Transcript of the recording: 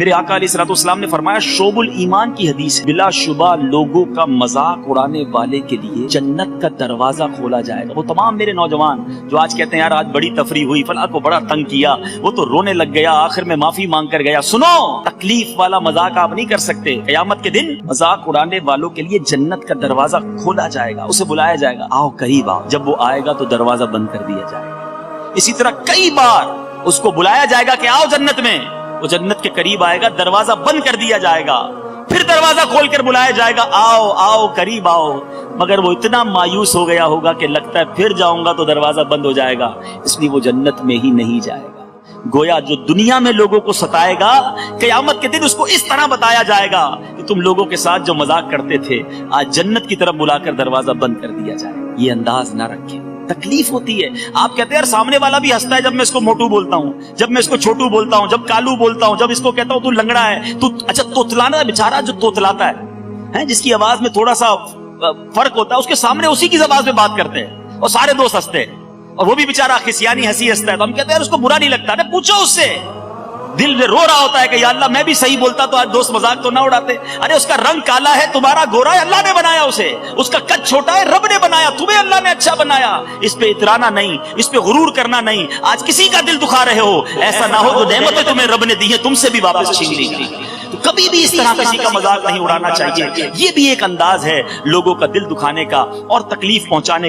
میرے آقا علیہ الصلوۃ والسلام نے فرمایا شعب الایمان کی حدیث ہے، بلا شبہ لوگوں کا مذاق اڑانے والے کے لیے جنت کا دروازہ کھولا جائے گا۔ وہ تمام میرے نوجوان جو آج کہتے ہیں یار آج بڑی تفریح ہوئی، فلاں کو بڑا تنگ کیا، وہ تو رونے لگ گیا، آخر میں معافی مانگ کر گیا، سنو تکلیف والا مذاق آپ نہیں کر سکتے۔ قیامت کے دن مذاق اڑانے والوں کے لیے جنت کا دروازہ کھولا جائے گا، اسے بلایا جائے گا آؤ قریب آؤ، جب وہ آئے گا تو دروازہ بند کر دیا جائے گا۔ اسی طرح کئی بار اس کو بلایا جائے گا کہ آؤ جنت میں، وہ جنت کے قریب آئے گا، دروازہ بند کر دیا جائے گا، پھر دروازہ کھول کر بلایا جائے گا آؤ آؤ قریب آؤ، مگر وہ اتنا مایوس ہو گیا ہوگا کہ لگتا ہے پھر جاؤں گا تو دروازہ بند ہو جائے گا، اس لیے وہ جنت میں ہی نہیں جائے گا۔ گویا جو دنیا میں لوگوں کو ستائے گا، قیامت کے دن اس کو اس طرح بتایا جائے گا کہ تم لوگوں کے ساتھ جو مذاق کرتے تھے آج جنت کی طرف بلا کر دروازہ بند کر دیا جائے گا۔ یہ انداز نہ رکھیں، تکلیف ہوتی ہے۔ آپ کہتے ہیں یار سامنے والا بھی ہنستا ہے جب میں اس کو موٹو بولتا ہوں، جب میں اس کو چھوٹو بولتا ہوں، جب کالو بولتا ہوں، جب اس کو کہتا ہوں تو لنگڑا ہے، تو اچھا توتلانا بیچارہ جو توتلاتا ہے جس کی آواز میں تھوڑا سا فرق ہوتا ہے، اس کے سامنے اسی کی زبان میں بات کرتے ہیں اور سارے دوست ہنستے ہیں، اور وہ بھی بیچارہ خسیانی ہنسی ہنستا ہے، تو ہم کہتے ہیں یار اس کو برا نہیں لگتا، نے پوچھو اس سے، دل میں رو رہا ہوتا ہے کہ یا اللہ میں بھی صحیح بولتا تو آج دوست مذاق تو نہ اڑاتے۔ ارے اس کا رنگ کالا ہے، تمہارا گورا ہے، اللہ نے بنایا اسے، اس کا قد چھوٹا ہے، رب نے بنایا، تمہیں اللہ نے اچھا بنایا، اس پہ اترانا نہیں، اس پہ غرور کرنا نہیں۔ آج کسی کا دل دکھا رہے ہو، ایسا نہ ہو جو نعمتیں تمہیں رب نے دی ہیں تم سے بھی واپس چھین لی گئی۔ تو کبھی بھی اس طرح کسی کا مذاق نہیں اڑانا چاہیے، یہ بھی ایک انداز ہے لوگوں کا دل دکھانے کا اور تکلیف پہنچانے کا۔